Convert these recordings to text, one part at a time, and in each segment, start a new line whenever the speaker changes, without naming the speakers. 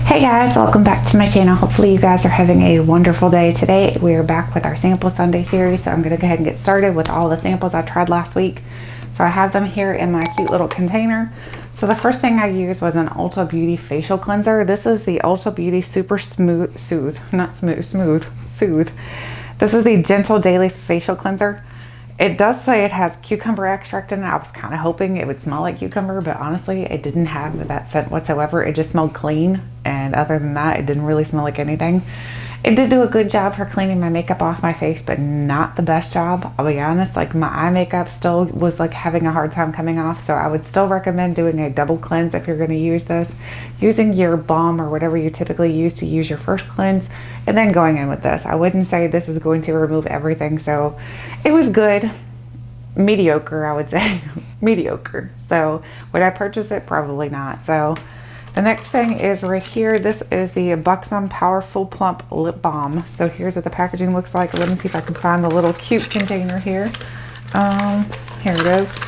Hey guys, welcome back to my channel. Hopefully you guys are having a wonderful day. Today we are back with our Sample Sunday series, so I'm going to go ahead and get started with all the samples I tried last week. So I have them here in my cute little container. So the first thing I used was an Ulta Beauty facial cleanser. This is the Ulta Beauty Super Soothe. This is the Gentle Daily Facial Cleanser. It does say it has cucumber extract in it. I was kind of hoping it would smell like cucumber, but honestly, it didn't have that scent whatsoever. It just smelled clean, and other than that, it didn't really smell like anything. It did do a good job for cleaning my makeup off my face, but not the best job. I'll be honest, like my eye makeup still was like having a hard time coming off, so I would still recommend doing a double cleanse if you're going to use this. Using your balm or whatever you typically use to use your first cleanse, and then going in with this. I wouldn't say this is going to remove everything, so it was good. Mediocre, I would say. Mediocre. So would I purchase it? Probably not. So the next thing is right here. This is the Buxom Powerful Plump Lip Balm. So here's what the packaging looks like. Let me see if I can find the little cute container here. Here it is.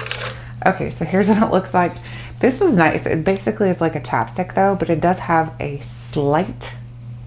Okay, so here's what it looks like. This was nice. It basically is like a chapstick though, but it does have a slight,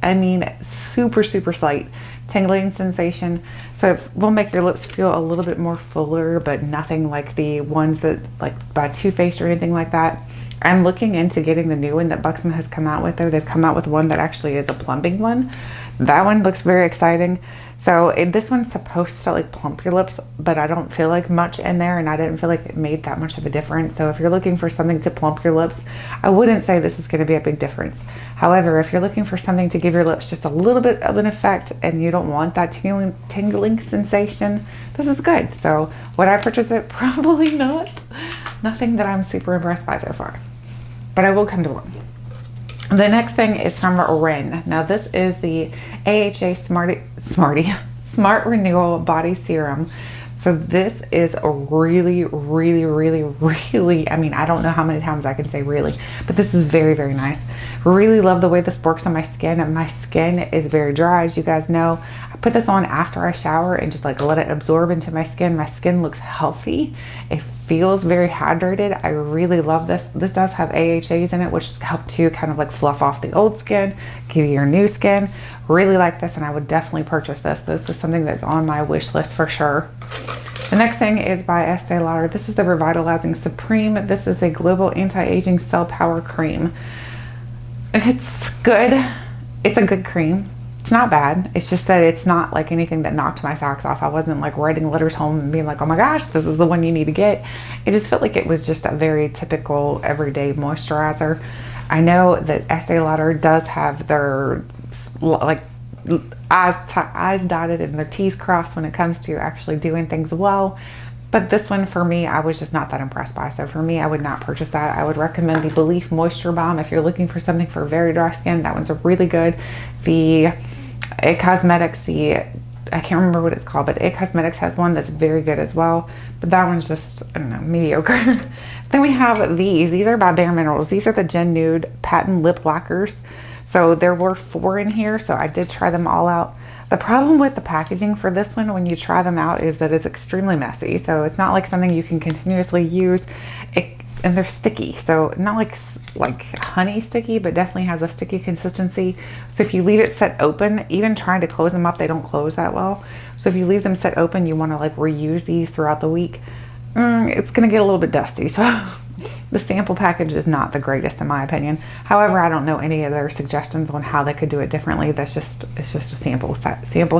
I mean super slight tingling sensation, so it will make your lips feel a little bit more fuller, but nothing like the ones that like by Too Faced or anything like that. I'm looking into getting the new one that Buxom has come out with though. They've come out with one that actually is a plumping one. That one looks very exciting. So this one's supposed to like plump your lips, but I don't feel like much in there, and I didn't feel like it made that much of a difference. So if you're looking for something to plump your lips, I wouldn't say this is going to be a big difference. However, if you're looking for something to give your lips just a little bit of an effect and you don't want that tingling sensation, this is good. So would I purchase it? Probably not. Nothing that I'm super impressed by so far, but I will come to one. The next thing is from Irene. Now this is the AHA Smart Renewal Body Serum. So this is a really, I mean, I don't know how many times I can say really, but this is very nice. Really love the way this works on my skin. And my skin is very dry, as you guys know. I put this on after I shower and just like let it absorb into my skin. My skin looks healthy. It feels very hydrated. I really love this. This does have AHAs in it, which help to kind of like fluff off the old skin, give you your new skin. Really like this, and I would definitely purchase this. This is something that's on my wish list for sure. The next thing is by Estee Lauder. This is the Revitalizing Supreme. This is a global anti-aging cell power cream. It's good. It's a good cream. It's not bad. It's just that it's not like anything that knocked my socks off. I wasn't like writing letters home and being like, oh my gosh, this is the one you need to get. It just felt like it was just a very typical everyday moisturizer. I know that Estee Lauder does have their like I's dotted and their T's crossed when it comes to actually doing things well. But this one for me, I was just not that impressed by. So for me, I would not purchase that. I would recommend the Belief Moisture Balm if you're looking for something for very dry skin. That one's really good. The It Cosmetics, I can't remember what it's called, but It Cosmetics has one that's very good as well. But that one's just, I don't know, mediocre. Then we have these. These are by Bare Minerals. These are the Gen Nude Patent Lip Lacquers. So there were 4 in here, so I did try them all out. The problem with the packaging for this one when you try them out is that it's extremely messy. So it's not like something you can continuously use. And they're sticky, so not like honey sticky, but definitely has a sticky consistency. So if you leave it set open, even trying to close them up, they don't close that well. So if you leave them set open, you want to like reuse these throughout the week, it's gonna get a little bit dusty. So the sample package is not the greatest in my opinion. However, I don't know any other suggestions on how they could do it differently. It's just a sample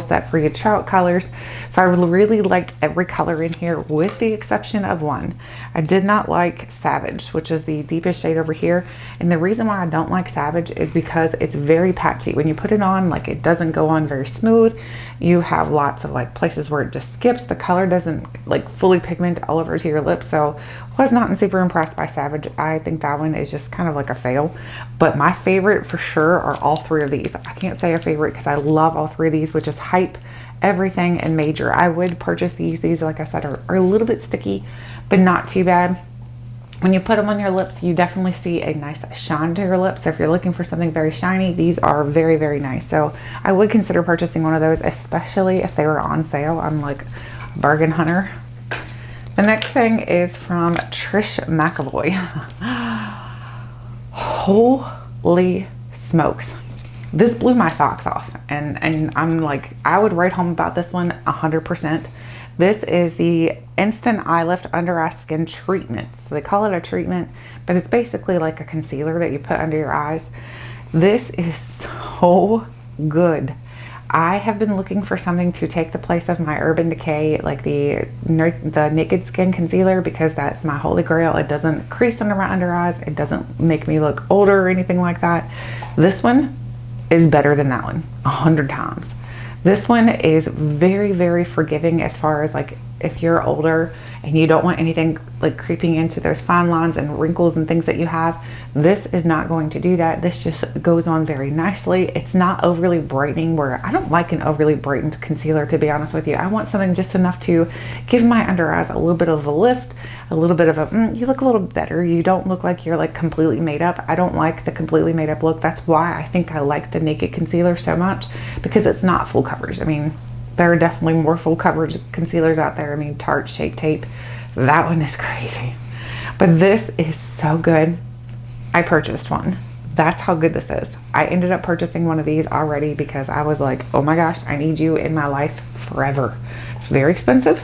set for you to try out colors. So I really liked every color in here with the exception of one. I did not like Savage, which is the deepest shade over here. And the reason why I don't like Savage is because it's very patchy. When you put it on, like it doesn't go on very smooth. You have lots of like places where it just skips. The color doesn't like fully pigment all over to your lips. So was not super impressed by Savage. I think that one is just kind of like a fail. But my favorite for sure are all 3 of these. I can't say a favorite because I love all 3 of these, which is Hype, Everything, and Major. I would purchase these. These, like I said, are a little bit sticky, but not too bad. When you put them on your lips, you definitely see a nice shine to your lips. So if you're looking for something very shiny, these are very nice. So I would consider purchasing one of those, especially if they were on sale. I'm like a bargain hunter. The next thing is from Trish Mcavoy. Holy smokes. This blew my socks off, and I'm like, I would write home about this one 100%. This is the Instant Eye Lift Under Eye Skin Treatment. So they call it a treatment, but it's basically like a concealer that you put under your eyes. This is so good. I have been looking for something to take the place of my Urban Decay, like the Naked Skin Concealer, because that's my holy grail. It doesn't crease under my under eyes. It doesn't make me look older or anything like that. This one is better than that one 100 times. This one is very, very forgiving as far as like if you're older and you don't want anything like creeping into those fine lines and wrinkles and things that you have. This is not going to do that. This just goes on very nicely. It's not overly brightening, where I don't like an overly brightened concealer, to be honest with you. I want something just enough to give my under eyes a little bit of a lift, a little bit of a, you look a little better. You don't look like you're like completely made up. I don't like the completely made up look. That's why I think I like the Naked Concealer so much, because it's not full coverage. I mean, there are definitely more full coverage concealers out there. I mean, Tarte Shape Tape, that one is crazy. But this is so good. I purchased one. That's how good this is. I ended up purchasing one of these already because I was like, oh my gosh, I need you in my life forever. It's very expensive.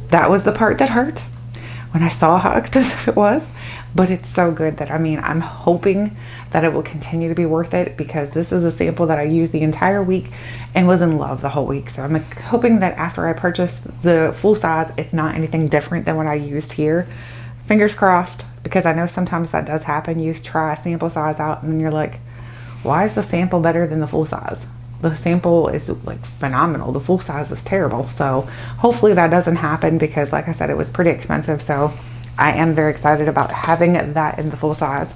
That was the part that hurt when I saw how expensive it was. But it's so good that, I mean, I'm hoping that it will continue to be worth it, because this is a sample that I used the entire week and was in love the whole week. So I'm hoping that after I purchase the full size, it's not anything different than what I used here. Fingers crossed, because I know sometimes that does happen. You try a sample size out and you're like, why is the sample better than the full size? The sample is like phenomenal. The full size is terrible. So hopefully that doesn't happen, because like I said, it was pretty expensive. So I am very excited about having that in the full size.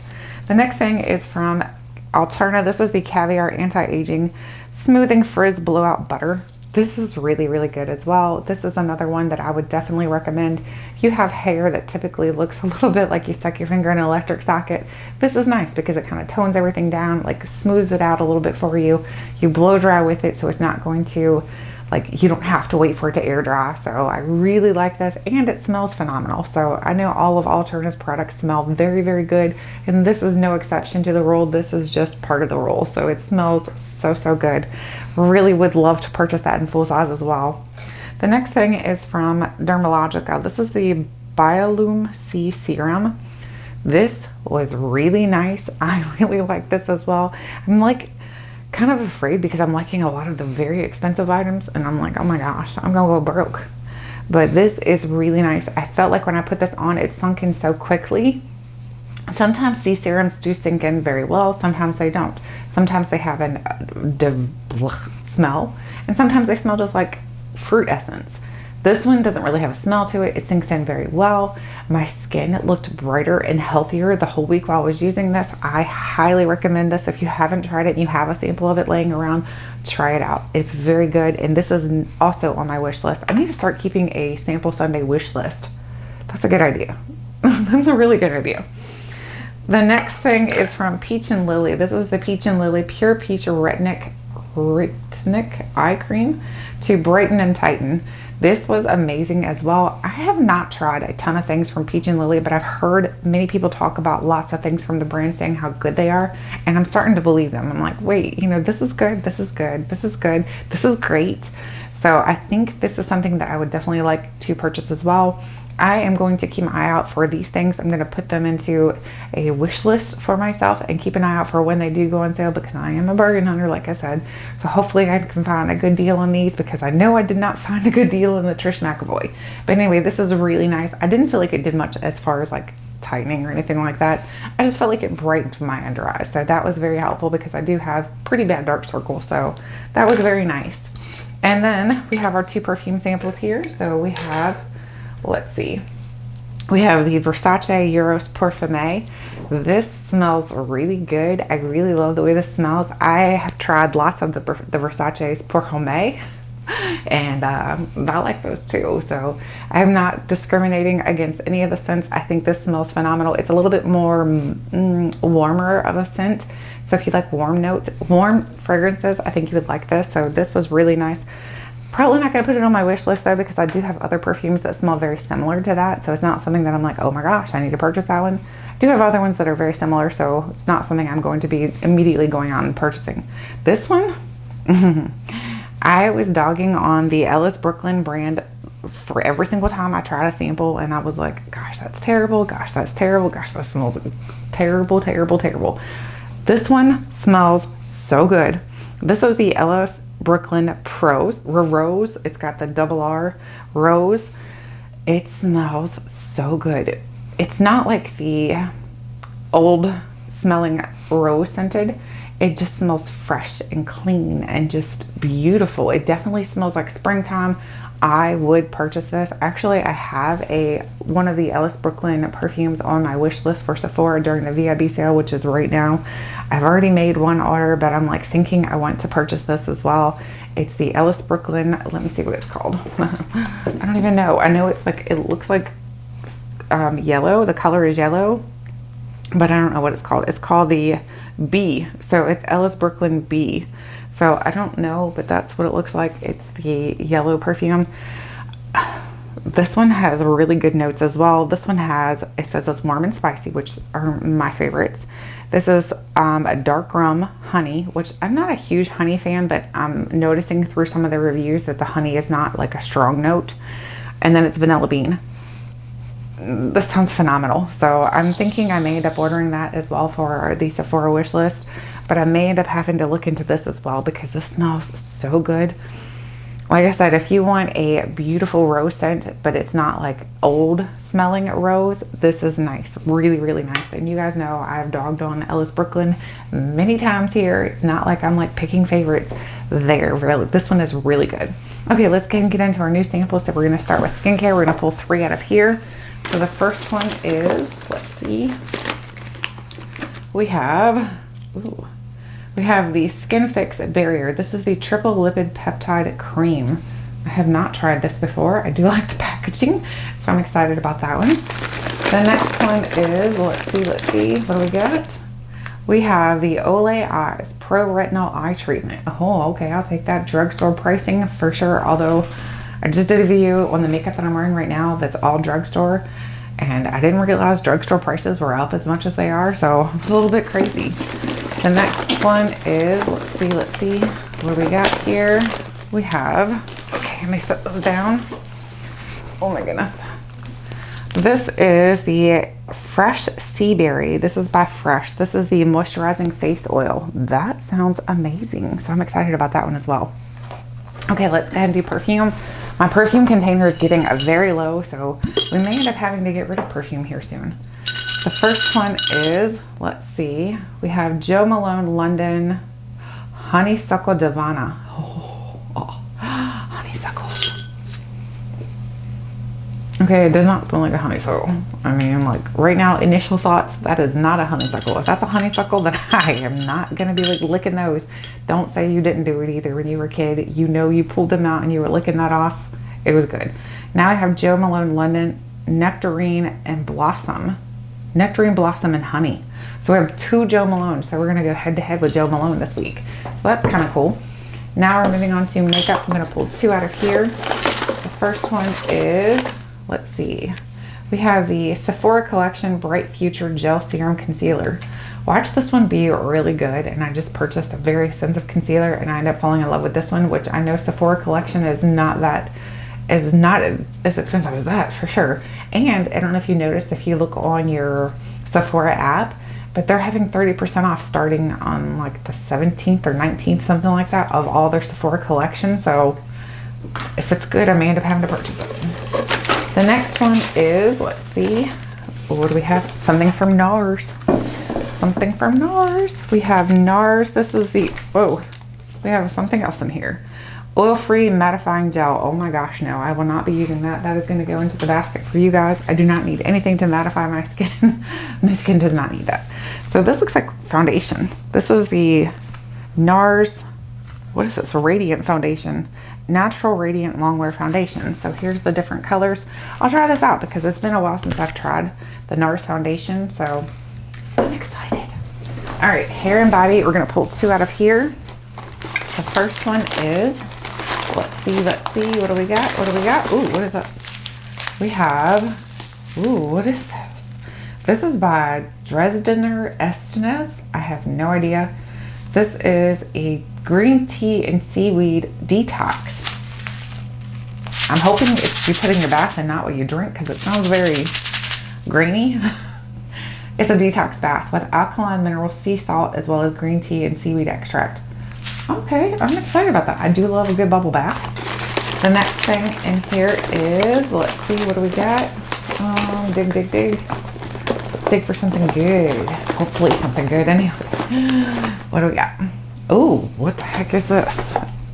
The next thing is from Alterna. This is the Caviar Anti-Aging Smoothing Frizz Blowout Butter. This is really, really good as well. This is another one that I would definitely recommend. If you have hair that typically looks a little bit like you stuck your finger in an electric socket, this is nice because it kind of tones everything down, like smooths it out a little bit for you. You blow dry with it, so it's not going to, like, you don't have to wait for it to air dry. So I really like this, and it smells phenomenal. So I know all of Alterna's products smell very, very good, and this is no exception to the rule. This is just part of the rule. So it smells so, so good. Really would love to purchase that in full size as well. The next thing is from Dermalogica. This is the Biolume C Serum. This was really nice. I really like this as well. I'm like kind of afraid because I'm liking a lot of the very expensive items, and I'm like, oh my gosh, I'm gonna go broke. But this is really nice. I felt like when I put this on, it sunk in so quickly. Sometimes C serums do sink in very well, sometimes they don't. Sometimes they have an smell, and sometimes they smell just like fruit essence. This one doesn't really have a smell to it. It sinks in very well. My skin looked brighter and healthier the whole week while I was using this. I highly recommend this. If you haven't tried it and you have a sample of it laying around, try it out. It's very good, and this is also on my wish list. I need to start keeping a SampleSunday wish list. That's a good idea. That's a really good idea. The next thing is from Peach and Lily. This is the Peach and Lily Pure Peach Retinic Eye Cream to brighten and tighten. This was amazing as well. I have not tried a ton of things from Peach and Lily, but I've heard many people talk about lots of things from the brand saying how good they are, and I'm starting to believe them. I'm like, wait, you know, this is good, this is good, this is good, this is great. So I think this is something that I would definitely like to purchase as well. I am going to keep my eye out for these things. I'm going to put them into a wish list for myself and keep an eye out for when they do go on sale, because I am a bargain hunter, like I said. So hopefully I can find a good deal on these, because I know I did not find a good deal in the Trish Mcavoy. But anyway, this is really nice. I didn't feel like it did much as far as like tightening or anything like that. I just felt like it brightened my under eyes. So that was very helpful, because I do have pretty bad dark circles. So that was very nice. And then we have our two perfume samples here. So we have, let's see, we have the Versace Eau de Parfum. This smells really good. I really love the way this smells. I have tried lots of the Versace's Parfum, and I like those too. So I'm not discriminating against any of the scents. I think this smells phenomenal. It's a little bit more warmer of a scent. So if you like warm notes, warm fragrances, I think you would like this. So this was really nice. Probably not going to put it on my wish list though, because I do have other perfumes that smell very similar to that. So it's not something that I'm like, oh my gosh, I need to purchase that one. I do have other ones that are very similar, so it's not something I'm going to be immediately going out and purchasing. This one, I was dogging on the Ellis Brooklyn brand for every single time I tried a sample, and I was like, gosh, that's terrible. Gosh, that's terrible. Gosh, that smells terrible, terrible, terrible. This one smells so good. This is the Ellis Brooklyn Rose. It's got the double R Rose. It smells so good. It's not like the old smelling rose scented. It just smells fresh and clean and just beautiful. It definitely smells like springtime. I would purchase this. Actually, I have one of the Ellis Brooklyn perfumes on my wish list for Sephora during the VIB sale, which is right now. I've already made one order, but I'm like thinking I want to purchase this as well. It's the Ellis Brooklyn, let me see what it's called. I don't even know. I know it's like, it looks like yellow. The color is yellow, but I don't know what it's called. It's called the B. So it's Ellis Brooklyn B. So I don't know, but that's what it looks like. It's the yellow perfume. This one has really good notes as well. This one has, it says it's warm and spicy, which are my favorites. This is a dark rum honey, which I'm not a huge honey fan, but I'm noticing through some of the reviews that the honey is not like a strong note. And then it's vanilla bean. This sounds phenomenal. So I'm thinking I may end up ordering that as well for the Sephora wish list, but I may end up having to look into this as well because this smells so good. Like I said, if you want a beautiful rose scent, but it's not like old smelling rose, this is nice. Really, really nice. And you guys know I've dogged on Ellis Brooklyn many times here. It's not like I'm like picking favorites there. Really, this one is really good. Okay, let's get into our new samples. So we're going to start with skincare. We're going to pull 3 out of here. So the first one is, let's see, we have the Skin Fix Barrier. This is the triple lipid peptide cream. I have not tried this before. I do like the packaging, so I'm excited about that one. The next one is, let's see, what do we got? We have the Olay Eyes Pro Retinol Eye Treatment. Oh, okay, I'll take that. Drugstore pricing for sure, although I just did a video on the makeup that I'm wearing right now that's all drugstore, and I didn't realize drugstore prices were up as much as they are, so it's a little bit crazy. The next one is, let's see, what do we got here? We have, okay, let me set those down. Oh my goodness. This is the Fresh Sea Berry. This is by Fresh. This is the moisturizing face oil. That sounds amazing, so I'm excited about that one as well. Okay, let's go ahead and do perfume. My perfume container is getting very low, so we may end up having to get rid of perfume here soon. The first one is, let's see, we have Jo Malone London Honeysuckle Divana. Oh, honeysuckles. Okay, it does not smell like a honeysuckle. I mean, like right now, initial thoughts, that is not a honeysuckle. If that's a honeysuckle, then I am not gonna be like licking those. Don't say you didn't do it either when you were a kid. You know you pulled them out and you were licking that off. It was good. Now I have Jo Malone London Nectarine and Blossom. Nectarine, Blossom, and Honey. So we have 2 Jo Malone. So we're gonna go head to head with Jo Malone this week. So that's kind of cool. Now we're moving on to makeup. I'm gonna pull 2 out of here. The first one is, let's see, we have the Sephora Collection Bright Future Gel Serum Concealer. Watch this one be really good, and I just purchased a very expensive concealer and I ended up falling in love with this one, which I know Sephora Collection is not as expensive as that for sure. And I don't know if you noticed, if you look on your Sephora app, but they're having 30% off starting on like the 17th or 19th, something like that, of all their Sephora collection. So if it's good, I may end up having to purchase it. The next one is, let's see, what do we have? Something from NARS. Something from NARS. We have NARS. This is the, whoa, we have something else in here. Oil-free mattifying gel. Oh my gosh, no, I will not be using that. That is going to go into the basket for you guys. I do not need anything to mattify my skin. My skin does not need that. So this looks like foundation. This is the NARS, what is this? Radiant Foundation. Natural Radiant Longwear Foundation. So here's the different colors. I'll try this out because it's been a while since I've tried the NARS foundation. So I'm excited. All right, hair and body. We're going to pull 2 out of here. The first one is Let's see. What do we got? What do we got? Ooh, what is this? We have, ooh, what is this? This is by Dresdener Essenes. I have no idea. This is a green tea and seaweed detox. I'm hoping it's you put in your bath and not what you drink, because it sounds very grainy. It's a detox bath with alkaline mineral sea salt as well as green tea and seaweed extract. Okay, I'm excited about that. I do love a good bubble bath. The next thing in here is, let's see, what do we got? Dig. Let's dig for something good. Hopefully something good anyway. What do we got? Oh, what the heck is this?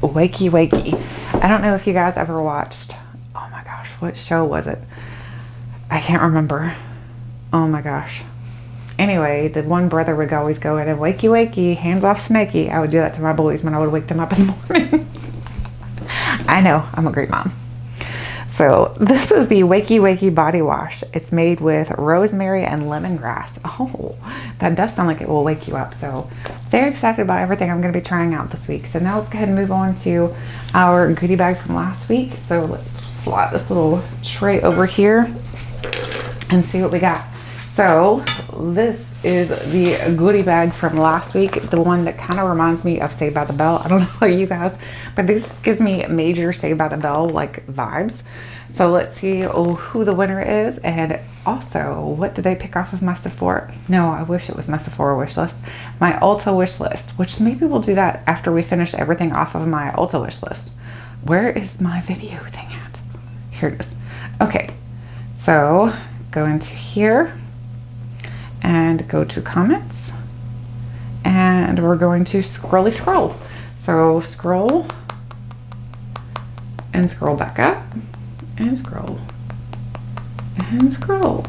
Wakey. I don't know if you guys ever watched, oh my gosh, what show was it? I can't remember. Oh my gosh. Anyway, the one brother would always go in and wakey, hands off snaky. I would do that to my boys when I would wake them up in the morning. I know, I'm a great mom. So this is the Wakey body wash. It's made with rosemary and lemongrass. Oh, that does sound like it will wake you up. So very excited about everything I'm going to be trying out this week. So now let's go ahead and move on to our goodie bag from last week. So let's slide this little tray over here and see what we got. So this is the goodie bag from last week, the one that kind of reminds me of Saved by the Bell. I don't know about you guys, but this gives me major Saved by the Bell like vibes. So let's see who the winner is, and also what did they pick off of my Sephora? No, I wish it was my Sephora wish list. My Ulta wish list, which maybe we'll do that after we finish everything off of my Ulta wish list. Where is my video thing at? Here it is. Okay, so go into here and go to comments, and we're going to scroll. So scroll and scroll back up and scroll and scroll.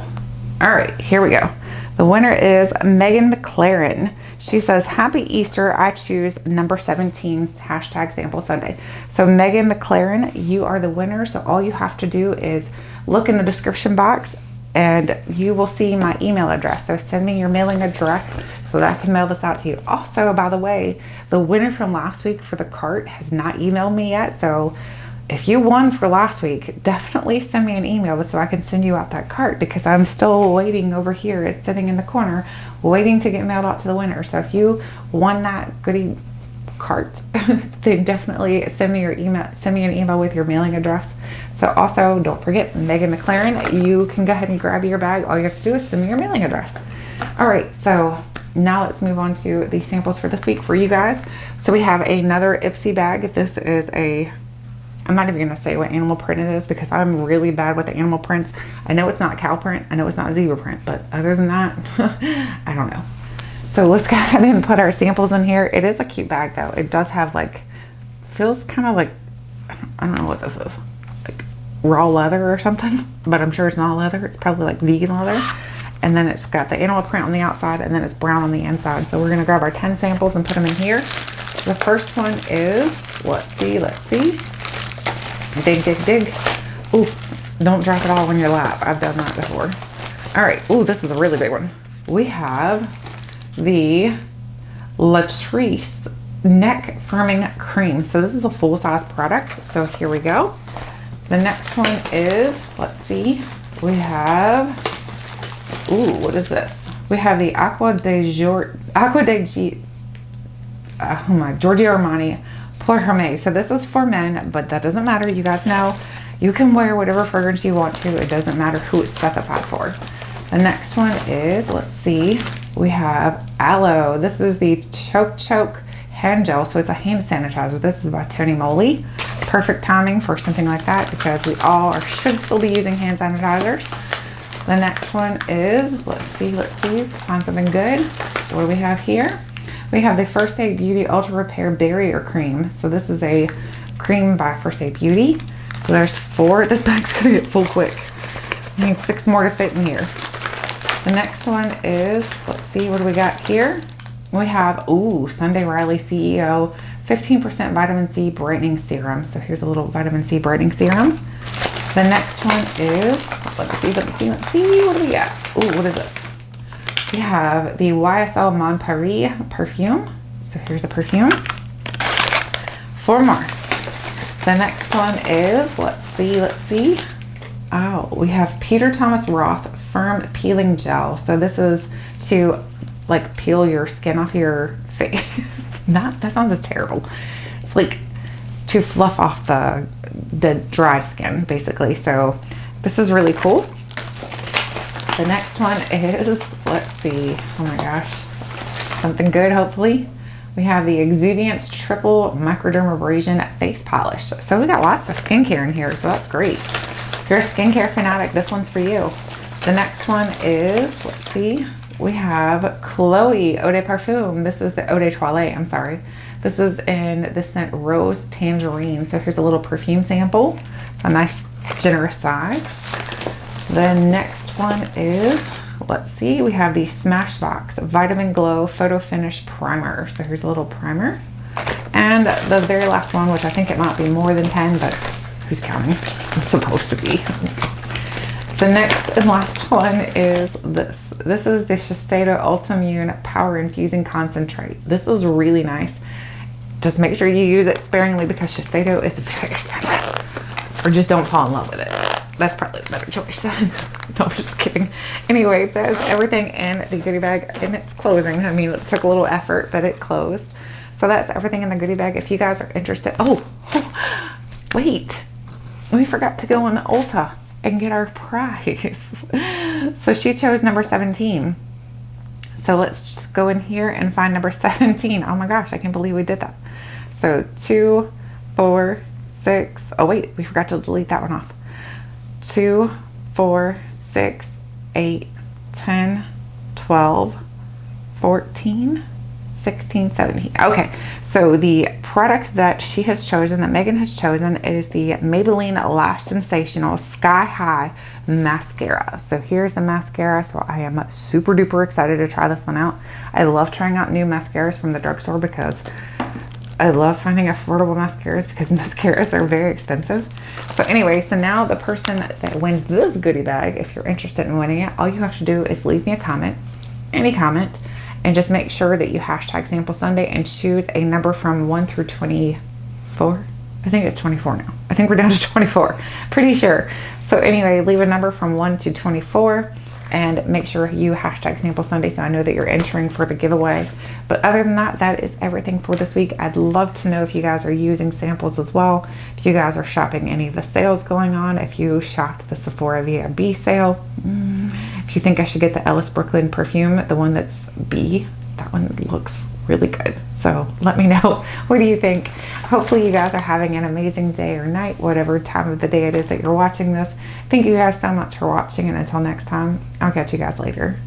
All right, here we go. The winner is Megan McLaren. She says, happy Easter. I choose number 17, hashtag Sample Sunday. So Megan McLaren, you are the winner. So all you have to do is look in the description box and you will see my email address. So send me your mailing address so that I can mail this out to you. Also, by the way, the winner from last week for the cart has not emailed me yet. So if you won for last week, definitely send me an email so I can send you out that cart, because I'm still waiting over here. It's sitting in the corner waiting to get mailed out to the winner. So if you won that goodie cart, then definitely send me your email, send me an email with your mailing address. So also don't forget, Megan McLaren, you can go ahead and grab your bag. All you have to do is send me your mailing address. All right, so now let's move on to the samples for this week for you guys. So we have another Ipsy bag. This is a, I'm not even gonna say what animal print it is because I'm really bad with the animal prints. I know it's not cow print, I know it's not zebra print, but other than that, I don't know. So let's go ahead and put our samples in here. It is a cute bag though. It does have like, feels kind of like, I don't know what this is, like raw leather or something, but I'm sure it's not leather. It's probably like vegan leather. And then it's got the animal print on the outside and then it's brown on the inside. So we're gonna grab our 10 samples and put them in here. The first one is, let's see. Dig. Ooh, don't drop it all on your lap. I've done that before. All right, ooh, this is a really big one. We have the Latrice Neck Firming Cream. So this is a full-size product. So here we go. The next one is, let's see, we have, ooh, what is this? We have the Giorgio Armani Pour Hermé. So this is for men, but that doesn't matter. You guys know you can wear whatever fragrance you want to. It doesn't matter who it's specified for. The next one is, let's see, we have Aloe. This is the Choke hand gel. So it's a hand sanitizer. This is by Tony Moly. Perfect timing for something like that because we all should still be using hand sanitizers. The next one is, let's see, let's find something good. So what do we have here? We have the First Aid Beauty Ultra Repair Barrier Cream. So this is a cream by First Aid Beauty. So there's 4. This bag's gonna get full quick. I need 6 more to fit in here. The next one is, let's see, what do we got here? We have, ooh, Sunday Riley CEO 15% vitamin C brightening serum. So here's a little vitamin C brightening serum. The next one is, let's see, what do we got? Ooh, what is this? We have the YSL Mon Paris perfume. So here's a perfume. 4 more. The next one is, let's see. Oh, we have Peter Thomas Roth Firm Peeling Gel. So this is to like peel your skin off your face. That sounds just terrible. It's like to fluff off the dry skin, basically. So this is really cool. The next one is, let's see, oh my gosh, something good, hopefully. We have the Exuviance Triple Microdermabrasion Face Polish. So we got lots of skincare in here, so that's great. If you're a skincare fanatic, this one's for you. The next one is, let's see, we have Chloe Eau de Parfum. This is the Eau de Toilette, I'm sorry. This is in the scent Rose Tangerine. So here's a little perfume sample. It's a nice, generous size. The next one is, let's see, we have the Smashbox Vitamin Glow Photo Finish Primer. So here's a little primer. And the very last one, which I think it might be more than 10, but who's counting? It's supposed to be. The next and last one is this. This is the Shiseido Ultimune Power Infusing Concentrate. This is really nice. Just make sure you use it sparingly because Shiseido is very expensive. Or just don't fall in love with it. That's probably the better choice. No, I'm just kidding. Anyway, that's everything in the goodie bag, and it's closing. I mean, it took a little effort, but it closed. So that's everything in the goodie bag. If you guys are interested, wait, we forgot to go on Ulta and get our prize. So she chose number 17. So let's just go in here and find number 17. Oh my gosh, I can't believe we did that. So 2, 4, 6. Oh wait, we forgot to delete that one off. 2, 4, 6, 8, 10, 12, 14, 16, 17. Okay, so the product that she has chosen, that Megan has chosen, is the Maybelline Lash Sensational Sky High Mascara. So here's the mascara. So I am super duper excited to try this one out. I love trying out new mascaras from the drugstore because I love finding affordable mascaras because mascaras are very expensive. So anyway, so now the person that wins this goodie bag, if you're interested in winning it, all you have to do is leave me a comment, any comment, and just make sure that you hashtag SampleSunday and choose a number from 1 through 24. I think it's 24 now. I think we're down to 24, pretty sure. So anyway, leave a number from 1 to 24 and make sure you hashtag SampleSunday so I know that you're entering for the giveaway. But other than that, that is everything for this week. I'd love to know if you guys are using samples as well. If you guys are shopping any of the sales going on, if you shopped the Sephora VIB sale, if you think I should get the Ellis Brooklyn perfume, the one that's B, that one looks really good. So let me know, what do you think? Hopefully you guys are having an amazing day or night, whatever time of the day it is that you're watching this. Thank you guys so much for watching, and until next time, I'll catch you guys later.